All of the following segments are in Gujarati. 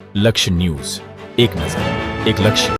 લક્ષ્ય ન્યૂઝ, એક નજર, એક લક્ષ્ય.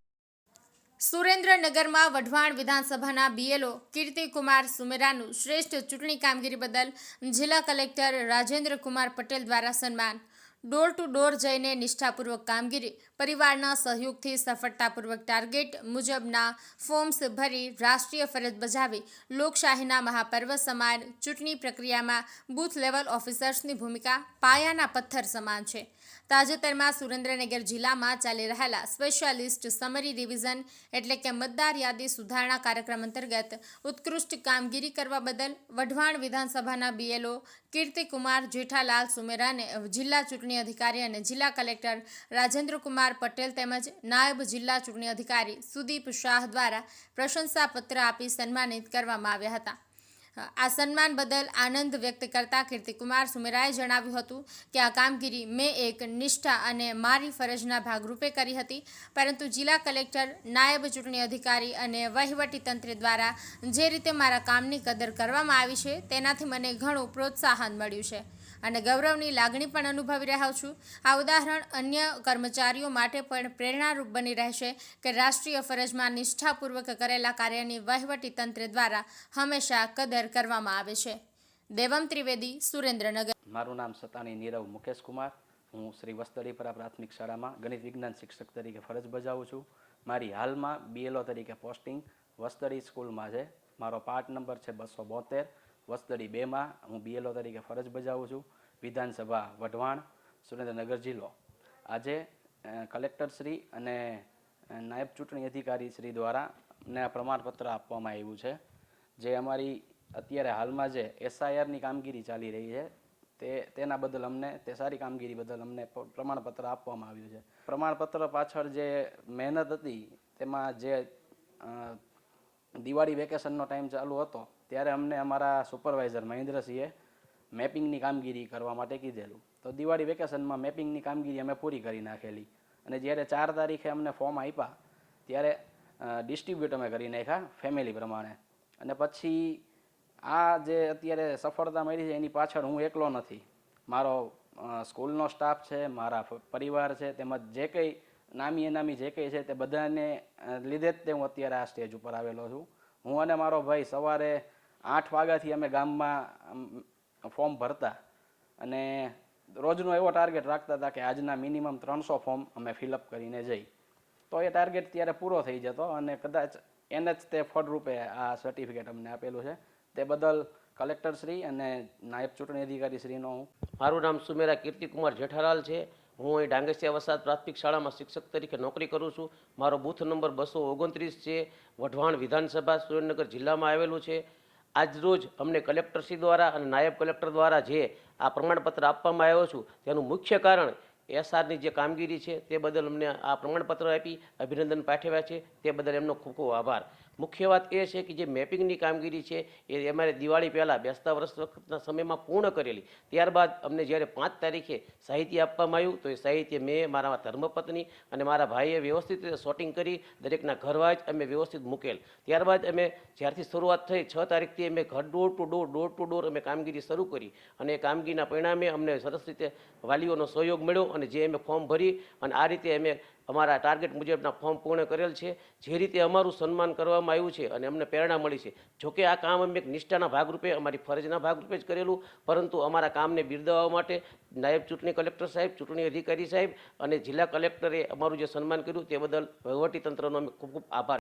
સુરેન્દ્રનગરમાં વઢવાણ વિધાનસભાના બીએલઓ કીર્તિકુમાર સુમેરાનું શ્રેષ્ઠ ચૂંટણી કામગીરી બદલ જિલ્લા કલેક્ટર રાજેન્દ્રકુમાર પટેલ દ્વારા સન્માન. ડોર ટુ ડોર જઈને નિષ્ઠાપૂર્વક કામગીરી, પરિવારના સહયોગથી સફળતાપૂર્વક ટાર્ગેટ મુજબના ફોર્મ્સ ભરી રાષ્ટ્રીય ફરજ બજાવી લોકશાહીના મહાપર્વ સમાન ચૂંટણી પ્રક્રિયામાં બૂથ લેવલ ઓફિસર્સની ભૂમિકા પાયાના પથ્થર સમાન છે. તાજેતરમાં સુરેન્દ્રનગર જિલ્લામાં ચાલી રહેલા સ્પેશિયાલિસ્ટ સમરી રિવિઝન એટલે કે મતદાર યાદી સુધારણા કાર્યક્રમ અંતર્ગત ઉત્કૃષ્ટ કામગીરી કરવા બદલ વઢવાણ વિધાનસભાના બીએલઓ કીર્તિકુમાર જેઠાલાલ સુમેરાને જિલ્લા ચૂંટણી અધિકારી અને જિલ્લા કલેક્ટર રાજેન્દ્રકુમાર પટેલ તેમજ નાયબ જિલ્લા ચૂંટણી અધિકારી સુદીપ શાહ દ્વારા પ્રશંસાપત્ર આપી સન્માનિત કરવામાં આવ્યા હતા. આ સન્માન બદલ આનંદ વ્યક્ત કરતા કીર્તિકુમાર સુમેરાએ જણાવ્યું હતું કે આ કામગીરી મેં એક નિષ્ઠા અને મારી ફરજના ભાગરૂપે કરી હતી, પરંતુ જિલ્લા કલેક્ટર, નાયબ ચૂંટણી અધિકારી અને વહીવટી તંત્ર દ્વારા જે રીતે મારા કામની કદર કરવામાં આવી છે તેનાથી મને ઘણું પ્રોત્સાહન મળ્યું છે અને ગૌરવની લાગણી પણ અનુભવી રહ્યો છું. આ ઉદાહરણ અન્ય કર્મચારીઓ માટે પણ પ્રેરણારૂપ બની રહેશે કે રાષ્ટ્રીય ફરજમાં નિષ્ઠાપૂર્વક કરેલા કાર્યની વહીવટી તંત્ર દ્વારા હંમેશા કદર કરવામાં આવે છે. દેવમ ત્રિવેદી, સુરેન્દ્રનગર. મારું નામ સતાણી નીરવ મુકેશ કુમાર. હું શ્રી વસ્તડીપરા પ્રાથમિક શાળામાં ગણિત વિજ્ઞાન શિક્ષક તરીકે ફરજ બજાવું છું. મારી હાલમાં બીએલઓ તરીકે પોસ્ટિંગ વસ્તડી સ્કૂલમાં છે. મારો પાર્ટ નંબર છે 272. વસ્તડી 2માં હું બીએલઓ તરીકે ફરજ બજાવું છું. વિધાનસભા વઢવાણ, સુરેન્દ્રનગર જિલ્લો. આજે કલેક્ટરશ્રી અને નાયબ ચૂંટણી અધિકારી શ્રી દ્વારા અમને પ્રમાણપત્ર આપવામાં આવ્યું છે. જે અમારી અત્યારે હાલમાં જે એસઆઈઆરની કામગીરી ચાલી રહી છે તેના બદલ અમને, તે સારી કામગીરી બદલ અમને પ્રમાણપત્ર આપવામાં આવ્યું છે. પ્રમાણપત્ર પાછળ જે મહેનત હતી તેમાં જે દિવાળી વેકેશનનો ટાઈમ ચાલુ હતો ત્યારે અમને અમારા સુપરવાઇઝર મહેન્દ્રસિંહે મેપિંગની કામગીરી કરવા માટે કીધેલું. તો દિવાળી વેકેશનમાં મેપિંગની કામગીરી અમે પૂરી કરી નાખેલી અને જ્યારે 4 તારીખે અમને ફોર્મ આપ્યા ત્યારે ડિસ્ટ્રીબ્યુટ અમે કરી નાખ્યા ફેમિલી પ્રમાણે. અને પછી આ જે અત્યારે સફળતા મળી છે એની પાછળ હું એકલો નથી. મારો સ્કૂલનો સ્ટાફ છે, મારા પરિવાર છે, તેમજ જે કંઈ નામી અનામી જે કંઈ છે તે બધાને લીધે જ તે હું અત્યારે આ સ્ટેજ ઉપર આવેલો છું. હું અને મારો ભાઈ સવારે 8 વાગ્યાથી અમે ગામમાં ફોર્મ ભરતા અને રોજનો એવો ટાર્ગેટ રાખતા હતા કે આજના મિનિમમ 300 ફોર્મ અમે ફિલઅપ કરીને જઈ. તો એ ટાર્ગેટ ત્યારે પૂરો થઈ જતો અને કદાચ એને જ તે ફળરૂપે આ સર્ટિફિકેટ અમને આપેલું છે. તે બદલ કલેક્ટરશ્રી અને નાયબ ચૂંટણી અધિકારીશ્રીનો મારું નામ સુમેરા કીર્તિકુમાર જેઠાલાલ છે. હું અહીં ડાંગેસિયા વસાહત પ્રાથમિક શાળામાં શિક્ષક તરીકે નોકરી કરું છું. મારો બૂથ નંબર 229 છે. વઢવાણ વિધાનસભા સુરેન્દ્રનગર જિલ્લામાં આવેલું છે. આજરોજ અમને કલેક્ટરશ્રી દ્વારા અને નાયબ કલેક્ટર દ્વારા જે આ પ્રમાણપત્ર આપવામાં આવ્યો છું તેનું મુખ્ય કારણ એસઆરની જે કામગીરી છે તે બદલ અમને આ પ્રમાણપત્ર આપી અભિનંદન પાઠવ્યા છે. તે બદલ એમનો ખૂબ ખૂબ આભાર. મુખ્ય વાત એ છે કે જે મેપિંગની કામગીરી છે એ અમારે દિવાળી પહેલાં બેસતા વર્ષ વખતના સમયમાં પૂર્ણ કરેલી. ત્યારબાદ અમને જ્યારે 5 તારીખે સાહિત્ય આપવામાં આવ્યું તો એ સાહિત્ય મેં, મારા ધર્મપત્ની અને મારા ભાઈએ વ્યવસ્થિત રીતે શોટિંગ કરી દરેકના ઘરવાજ અમે વ્યવસ્થિત મૂકેલ. ત્યારબાદ અમે જ્યારથી શરૂઆત થઈ 6 તારીખથી અમે ઘર ડોર ટુ ડોર અમે કામગીરી શરૂ કરી અને એ કામગીરીના પરિણામે અમને સરસ રીતે વાલીઓનો સહયોગ મળ્યો અને જે અમે ફોર્મ ભરી અને આ રીતે અમે અમારા ટાર્ગેટ મુજબના ફોર્મ પૂર્ણ કરેલ છે. જે રીતે અમારું સન્માન કરવામાં આવ્યું છે અને અમને પ્રેરણા મળી છે. જોકે આ કામ અમે નિષ્ઠાના ભાગરૂપે, અમારી ફરજના ભાગરૂપે જ કરેલું, પરંતુ અમારા કામને બિરદાવવા માટે નાયબ ચૂંટણી કલેક્ટર સાહેબ, ચૂંટણી અધિકારી સાહેબ અને જિલ્લા કલેક્ટરે અમારું જે સન્માન કર્યું તે બદલ વહીવટી તંત્રનો અમે ખૂબ ખૂબ આભાર.